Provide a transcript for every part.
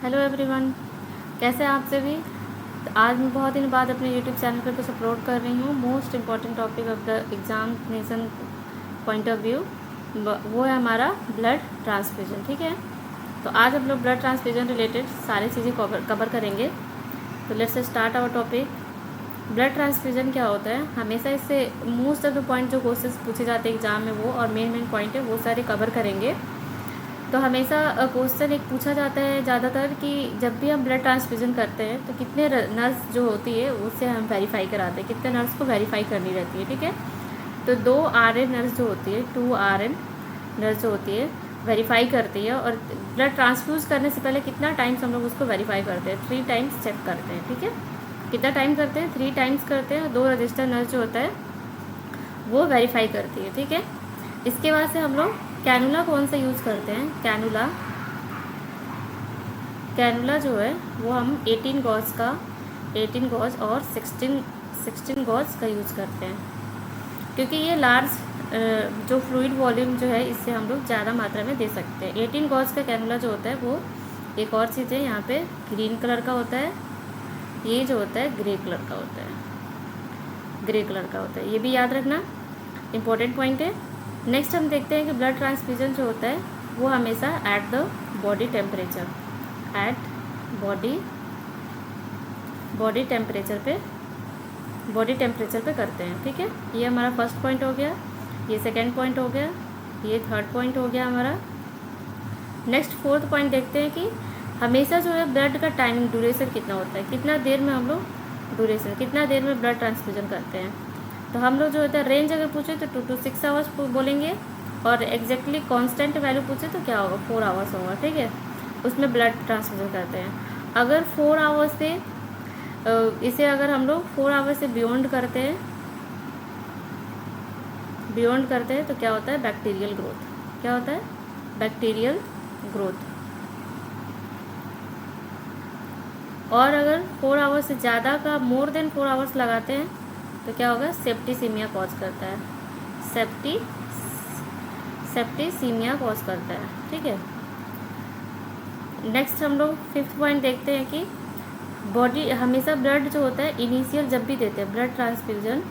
Hello everyone, कैसे हैं आप सभी। तो आज मैं बहुत दिन बाद अपने यूट्यूब चैनल पर कुछ अपलोड कर रही हूँ। Most important topic of the examination point of view वो है हमारा ब्लड ट्रांसफ्यूजन। ठीक है, तो आज हम लोग ब्लड ट्रांसफ्यूजन रिलेटेड सारी चीज़ें कवर करेंगे। तो let's start our topic. Blood transfusion क्या होता है, हमेशा इससे मोस्ट ऑफ द पॉइंट जो क्वेश्चंस पूछे जाते हैं एग्जाम में वो और मेन पॉइंट है वो सारे कवर करेंगे। तो हमेशा क्वेश्चन एक पूछा जाता है ज़्यादातर कि जब भी हम ब्लड ट्रांसफ्यूजन करते हैं तो कितने नर्स जो होती है उससे हम वेरीफाई कराते हैं, कितने नर्स को वेरीफाई करनी रहती है। ठीक है, तो 2 RN नर्स जो होती है, 2 RN नर्स जो होती है वेरीफाई करती है। और ब्लड ट्रांसफ्यूज़ करने से पहले कितना टाइम्स हम लोग उसको वेरीफाई करते हैं, 3 टाइम्स चेक करते हैं। ठीक है, कितना टाइम करते हैं, 3 टाइम्स करते हैं। 2 रजिस्टर नर्स जो होता है वो वेरीफाई करती है। ठीक है, इसके बाद से हम लोग कैनुला कौन सा यूज़ करते हैं, कैनुला जो है वो हम 18 गॉज और 16 गॉज का यूज़ करते हैं, क्योंकि ये लार्ज जो फ्लूइड वॉल्यूम जो है इससे हम लोग ज़्यादा मात्रा में दे सकते हैं। 18 गॉज का कैनुला जो होता है वो एक और चीज़ है, यहाँ पे ग्रीन कलर का होता है, ये जो होता है ग्रे कलर का होता है, ये भी याद रखना, इम्पोर्टेंट पॉइंट है। नेक्स्ट हम देखते हैं कि ब्लड ट्रांसफ्यूजन जो होता है वो हमेशा at the body temperature body temperature पे करते हैं। ठीक है, ये हमारा फर्स्ट पॉइंट हो गया, ये सेकंड पॉइंट हो गया, ये थर्ड पॉइंट हो गया हमारा। नेक्स्ट फोर्थ पॉइंट देखते हैं कि हमेशा जो है ब्लड का टाइमिंग ड्यूरेशन कितना होता है, कितना देर में हम लोग कितना देर में ब्लड ट्रांसफ्यूजन करते हैं। तो हम लोग जो होता है रेंज अगर पूछे तो 2 to 6 आवर्स बोलेंगे, और एग्जैक्टली कांस्टेंट वैल्यू पूछे तो क्या होगा, 4 आवर्स होगा। ठीक है, उसमें ब्लड ट्रांसफ्यूजन करते हैं। अगर 4 आवर्स से इसे अगर हम लोग 4 आवर्स से बियॉन्ड करते हैं तो क्या होता है, बैक्टीरियल ग्रोथ। क्या होता है, बैक्टीरियल ग्रोथ। और अगर 4 आवर्स से ज़्यादा का मोर देन 4 आवर्स लगाते हैं तो क्या होगा, सेप्टिसीमिया कॉज करता है, सेप्टिसीमिया कॉज करता है। ठीक है, नेक्स्ट हम लोग फिफ्थ पॉइंट देखते हैं कि बॉडी हमेशा ब्लड जो होता है इनिशियल जब भी देते हैं ब्लड ट्रांसफ्यूजन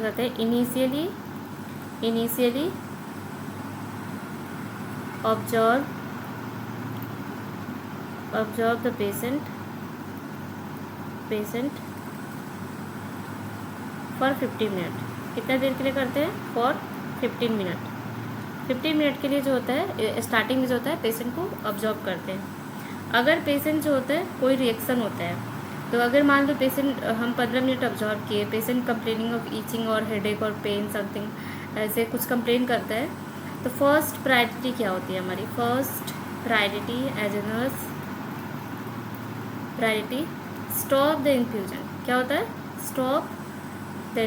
करते हैं, initially observe the patient for 15 minute. कितना देर के लिए करते हैं, फॉर 15 मिनट। 15 मिनट के लिए जो होता है स्टार्टिंग में जो होता है पेशेंट को ऑब्जर्व करते हैं। अगर पेशेंट जो होता है कोई रिएक्शन होता है, तो अगर मान लो पेशेंट हम 15 मिनट ऑब्जर्व किए, पेशेंट कंप्लेनिंग ऑफ ईचिंग और हेडेक और पेन समथिंग ऐसे कुछ कंप्लेन करता है, तो फर्स्ट प्रायोरिटी क्या होती है हमारी, first priority as a nurse priority stop the infusion. क्या होता है, stop the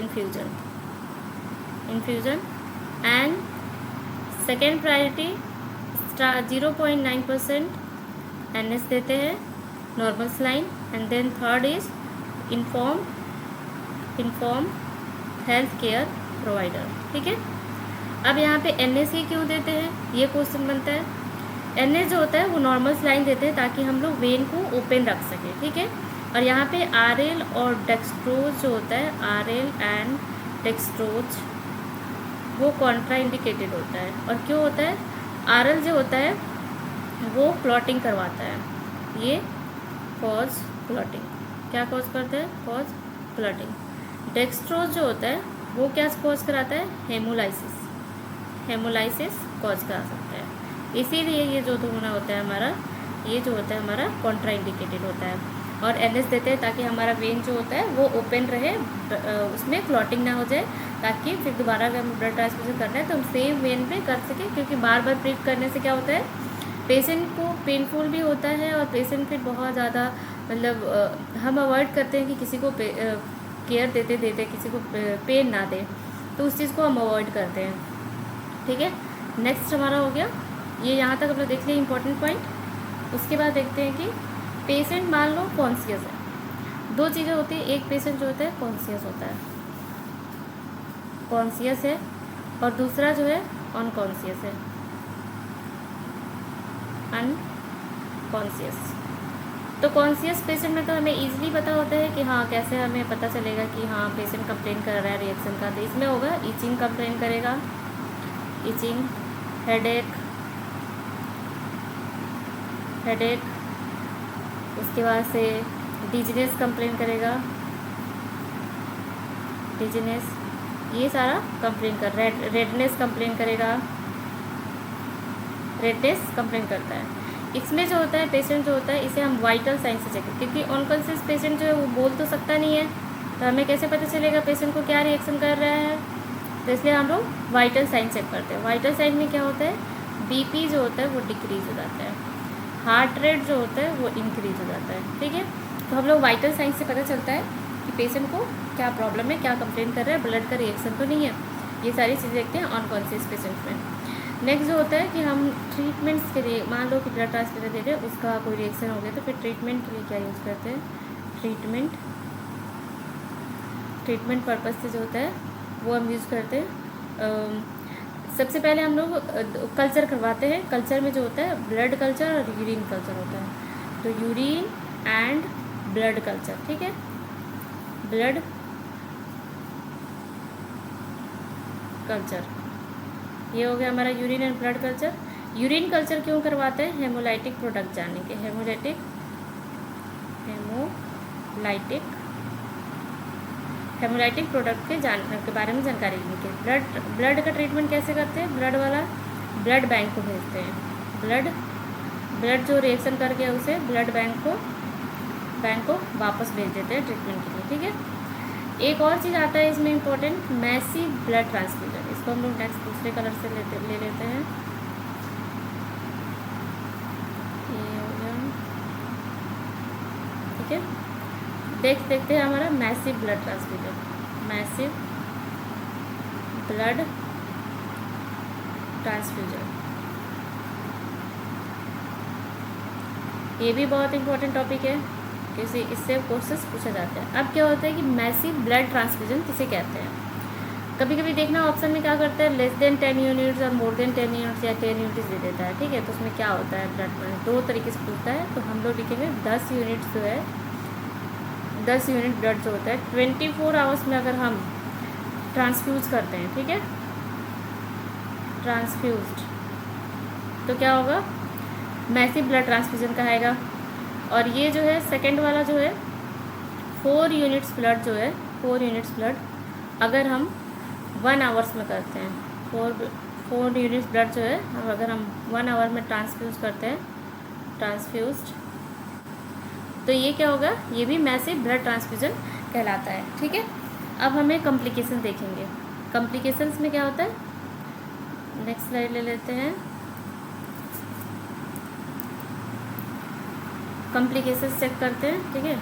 infusion and second priority 0.9% NS देते हैं, normal saline. And then third is inform health care provider. ठीक है, अब यहाँ पे NS ही क्यों देते हैं, ये क्वेश्चन बनता है। NS जो होता है वो नॉर्मल सलाइन देते हैं ताकि हम लोग वेन को ओपन रख सकें। ठीक है, और यहाँ पे RL और डेक्सट्रोज जो होता है, RL एंड डेक्सट्रोज वो कॉन्ट्रा इंडिकेटेड होता है। और क्यों होता है, RL जो होता है वो क्लॉटिंग करवाता है, ये कॉज क्लॉटिंग। क्या कॉज करता है, कॉज क्लॉटिंग। डेक्सट्रोज जो होता है वो क्या कॉज कराता है, हेमोलाइसिस कॉज करा सकता है। इसीलिए ये जो होना होता है हमारा, ये जो होता है हमारा कॉन्ट्रा इंडिकेटेड होता है। और NS देते हैं ताकि हमारा वेन जो होता है वो ओपन रहे, उसमें क्लॉटिंग ना हो जाए, ताकि फिर दोबारा अगर हमें ब्लड ट्रांसफ्यूजन करना है तो हम सेम वेन पे कर सकें। क्योंकि बार बार प्रिक करने से क्या होता है, पेशेंट को पेनफुल भी होता है और पेशेंट फिर बहुत ज़्यादा मतलब हम अवॉइड करते हैं कि किसी को केयर देते किसी को पेन ना दे, तो उस चीज़ को हम अवॉइड करते हैं। ठीक है, नेक्स्ट हमारा हो गया ये, यहाँ तक हम लोग देख लिए इंपॉर्टेंट पॉइंट। उसके बाद देखते हैं कि पेशेंट मान लो कॉन्शियस है, 2 चीज़ें होती है, एक पेशेंट जो होता है कॉन्शियस है और दूसरा जो है अनकॉन्शियस है, कॉन्शियस। तो कॉन्शियस पेशेंट में तो हमें ईजिली पता होता है कि हाँ कैसे हमें पता चलेगा कि हाँ पेशेंट कंप्लेन कर रहा है रिएक्शन का। तो इसमें होगा इचिंग कंप्लेन करेगा, इचिंग, हेडेक, उसके बाद से डिजीनेस कंप्लेन करेगा, डिजीनेस, ये सारा कंप्लेन कर, रेडनेस कंप्लेन करेगा, रेडनेस कंप्लेन करता है। इसमें जो होता है पेशेंट जो होता है इसे हम वाइटल साइन से चेक, क्योंकि अनकॉन्शियस पेशेंट जो है वो बोल तो सकता नहीं है, तो हमें कैसे पता चलेगा पेशेंट को क्या रिएक्शन कर रहा है। तो इसलिए हम लोग वाइटल साइन चेक करते हैं। वाइटल साइन में क्या होता है, बीपी जो होता है वो डिक्रीज हो जाता है, हार्ट रेट जो होता है वो इंक्रीज हो जाता है। ठीक है, तो हम लोग वाइटल साइन से पता चलता है कि पेशेंट को क्या प्रॉब्लम है, क्या कंप्लेन कर रहा है, ब्लड का रिएक्शन तो नहीं है। ये सारी चीज़ें देखते हैं अनकॉन्शियस पेशेंट में। नेक्स्ट जो होता है कि हम ट्रीटमेंट्स के लिए, मान लो कि ब्लड ट्रांसफ्यूजन दे रहे हैं, उसका कोई रिएक्शन हो गया, तो फिर ट्रीटमेंट के लिए क्या यूज़ करते हैं, ट्रीटमेंट पर्पज़ से जो होता है वो हम यूज़ करते हैं। सबसे पहले हम लोग कल्चर करवाते हैं। कल्चर में जो होता है ब्लड कल्चर और यूरिन कल्चर होता है, तो यूरिन एंड ब्लड कल्चर। ठीक है, ब्लड कल्चर, ये हो गया हमारा urine and blood culture. Urine culture क्यों करवाते हैं, हेमोलाइटिक प्रोडक्ट जानने के, हेमोलाइटिक प्रोडक्ट के बारे में जानकारी लेने के। ब्लड का ट्रीटमेंट कैसे करते हैं, ब्लड वाला ब्लड बैंक को भेजते हैं, ब्लड जो रिएक्शन कर गया उसे ब्लड बैंक को वापस भेज देते हैं ट्रीटमेंट के लिए। ठीक है, एक और चीज़ आता है इसमें इम्पोर्टेंट, मैसिव ब्लड ट्रांसफ्यूजन। इसको हम लोग नेक्स्ट दूसरे कलर से ले लेते हैं। ये हो गया, ठीक है, देखते हैं हमारा massive blood transfusion, massive blood transfusion. ये भी बहुत इंपॉर्टेंट टॉपिक है, किसी इससे क्वेश्चंस पूछा जाता है। अब क्या होता है कि मैसिव ब्लड ट्रांसफ्यूजन किसे कहते हैं। कभी कभी देखना ऑप्शन में क्या करता है, लेस देन 10 यूनिट्स और मोर देन 10 यूनिट्स या 10 यूनिट्स दे देता है। ठीक है, तो उसमें क्या होता है, ब्लड में दो तरीके से पूछता है, तो हम लोग लिखेंगे 10 यूनिट्स जो है, 10 यूनिट ब्लड जो होता है 24 आवर्स में अगर हम ट्रांसफ्यूज करते हैं, ठीक है, ट्रांसफ्यूज्ड, तो क्या होगा, मैसिव ब्लड ट्रांसफ्यूजन कहेगा। और ये जो है सेकंड वाला जो है 4 यूनिट्स ब्लड जो है, 4 यूनिट्स ब्लड अगर हम 1 आवर्स में करते हैं, 4 यूनिट्स ब्लड जो है अगर हम 1 आवर में ट्रांसफ्यूज करते हैं, ट्रांसफ्यूज्ड, तो ये क्या होगा, ये भी मैसिव ब्लड ट्रांसफ्यूजन कहलाता है। ठीक है, अब हमें कॉम्प्लिकेशन देखेंगे। कॉम्प्लिकेशंस में क्या होता है, नेक्स्ट स्लाइड ले लेते हैं। कॉम्प्लिकेशंस चेक करते हैं। ठीक है,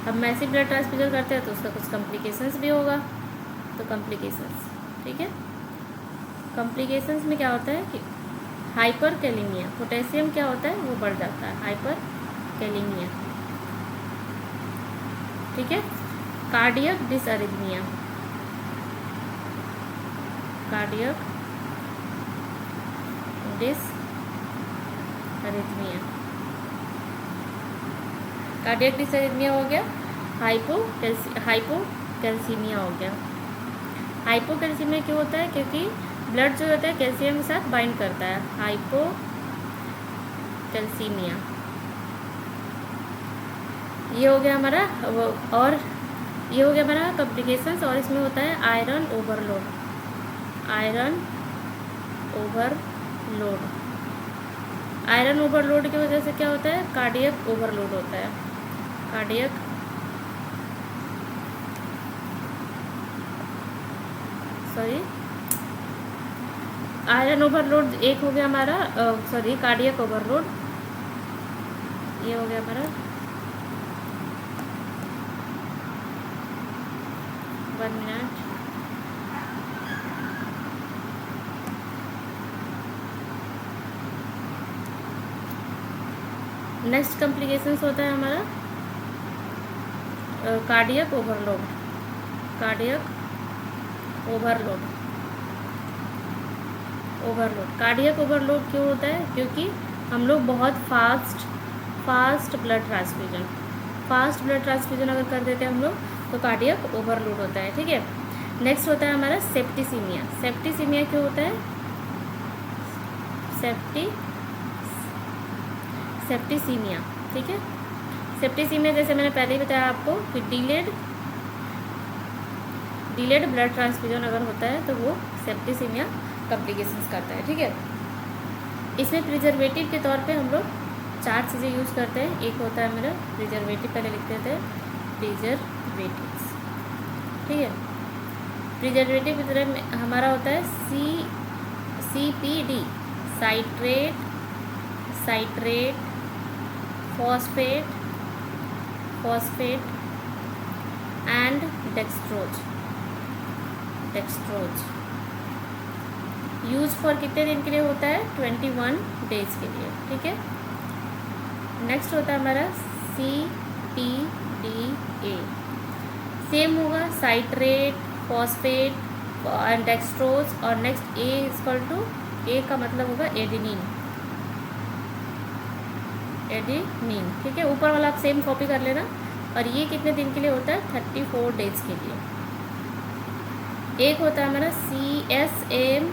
अब मैसिव ब्लड ट्रांसफ्यूजन करते हैं तो उसका कुछ कॉम्प्लिकेशंस भी होगा, तो कॉम्प्लिकेशंस, ठीक है, कॉम्प्लिकेशंस में क्या होता है कि हाइपरकैलेमिया, पोटेशियम क्या होता है वो बढ़ जाता है, हाइपरकैलेमिया। ठीक है, कार्डियक डिसअरिथमिया, कार्डियक डिसअरिथमिया, कार्डियक डिसअरिथमिया हो गया, हाइपोकैल्सीमिया हो गया। हाइपोकैल्सीमिया क्यों होता है, क्योंकि ब्लड जो होता है कैल्शियम के साथ बाइंड करता है, हाइपोकैल्सीमिया। ये हो गया हमारा और ये हो गया हमारा कॉम्प्लिकेशंस। और इसमें होता है iron overload, iron overload, iron overload की वजह से क्या होता है, कार्डियक ओवरलोड होता है, कार्डियक आयरन ओवरलोड एक हो गया हमारा, कार्डियक ओवरलोड, ये हो गया हमारा 1 मिनट। नेक्स्ट कॉम्प्लिकेशंस होता है हमारा cardiac overload, cardiac overload, overload. Cardiac overload क्यों होता है? क्योंकि हम लोग बहुत फास्ट ब्लड ट्रांसफ्यूजन अगर कर देते हैं हम लोग तो कार्डियक ओवरलोड होता है। ठीक है, नेक्स्ट होता है हमारा सेप्टिसीमिया। सेप्टिसीमिया क्यों होता है? सेप्टिसीमिया, ठीक है। सेप्टिसीमिया जैसे मैंने पहले ही बताया आपको कि डिलेड ब्लड ट्रांसफ्यूजन अगर होता है तो वो सेप्टिसीमिया कॉम्प्लिकेशंस करता है। ठीक है, इसमें प्रिजर्वेटिव के तौर पे हम लोग 4 चीज़ें यूज़ करते हैं। एक होता है मेरा प्रिजर्वेटिव, पहले लिख देते हैं प्रिजर्वेटिव्स। ठीक है, प्रिजर्वेटिव की तरह हमारा होता है CPD, citrate, phosphate and dextrose. Use for कितने दिन के लिए होता है? 21 डेज के लिए। ठीक है, नेक्स्ट होता है हमारा CPDA। सेम होगा, साइट्रेट, फॉस्फेट एंड डेक्सट्रोज, और नेक्स्ट A का मतलब होगा एडेनिन। ठीक है, ऊपर वाला आप सेम कॉपी कर लेना। और ये कितने दिन के लिए होता है? 34 डेज के लिए। एक होता है हमारा SAGM।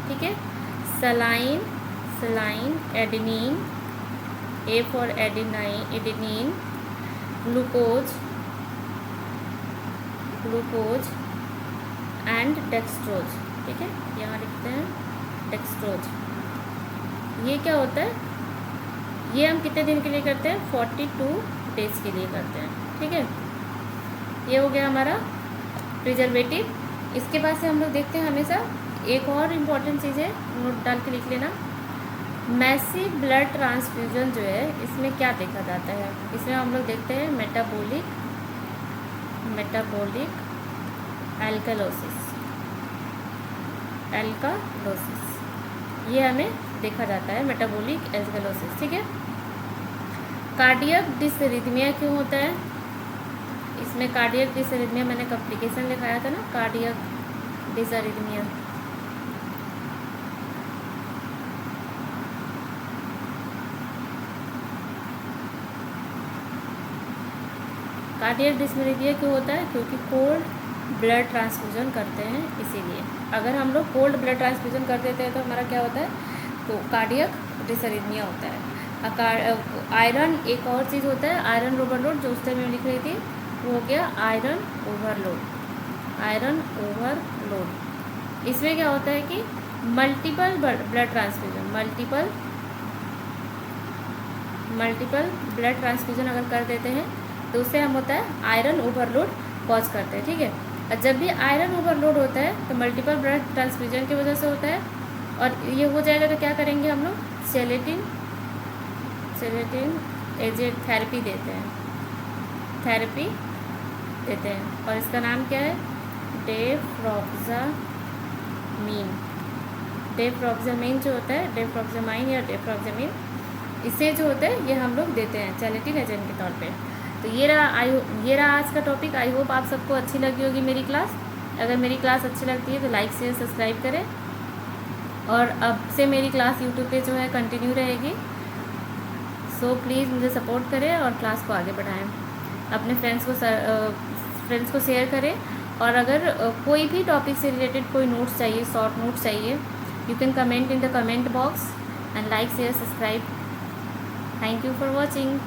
ठीक है, saline, adenine, A for adenine, glucose and dextrose. ठीक है, यहाँ लिखते हैं डेक्सट्रोज। ये क्या होता है? ये हम कितने दिन के लिए करते हैं? 42 डेज के लिए करते हैं। ठीक है, ये हो गया हमारा प्रिजर्वेटिव। इसके बाद से हम लोग देखते हैं हमेशा एक और इम्पॉर्टेंट चीज़ है, नोट डाल के लिख लेना। मैसिव ब्लड ट्रांसफ्यूजन जो है, इसमें क्या देखा जाता है? इसमें हम लोग देखते हैं मेटाबॉलिक एल्कालोसिस, ये हमें देखा जाता है, मेटाबॉलिक एल्कालोसिस। ठीक है, कार्डियक डिसरिथमिया क्यों होता है? इसमें कार्डियक डिसरिथमिया मैंने कॉम्प्लिकेशन लिखाया था ना, कार्डियक डिसरिथमिया। कार्डियक डिसरिथमिया क्यों होता है? क्योंकि कोल्ड ब्लड ट्रांसफ्यूजन करते हैं, इसीलिए। अगर हम लोग कोल्ड ब्लड ट्रांसफ्यूजन कर देते हैं तो हमारा क्या होता है? तो कार्डियक डिसरिथमिया होता है। आयरन, एक और चीज़ होता है आयरन ओवरलोड, जो उस टाइम में लिख रही थी, वो हो गया आयरन ओवरलोड। इसमें क्या होता है कि मल्टीपल ब्लड ट्रांसफ्यूजन अगर कर देते हैं तो उससे हम होता है आयरन ओवरलोड कॉज करते हैं। ठीक है, और जब भी आयरन ओवरलोड होता है तो मल्टीपल ब्लड ट्रांसफ्यूजन की वजह से होता है, और ये हो जाएगा तो क्या करेंगे हम लोग? सेलेटिन एजेड थेरेपी देते हैं, और इसका नाम क्या है? डेफ्रॉक्सामीन जो होता है, डेफ्रॉक्सामाइन या डेफ्रॉक्सामीन, इसे जो होता है ये हम लोग देते हैं सेलेटिन एजेंट के तौर पे। तो ये रहा आज का टॉपिक। आई होप आप सबको अच्छी लगी होगी मेरी क्लास। अगर मेरी क्लास अच्छी लगती है तो लाइक शेयर सब्सक्राइब करें, और अब से मेरी क्लास यूट्यूब पे जो है कंटिन्यू रहेगी। सो प्लीज़ मुझे सपोर्ट करें और क्लास को आगे बढ़ाएं, अपने फ्रेंड्स को शेयर करें। और अगर कोई भी टॉपिक से रिलेटेड कोई नोट्स चाहिए, शॉर्ट नोट्स चाहिए, you can comment in the comment box and like share subscribe. Thank you for watching.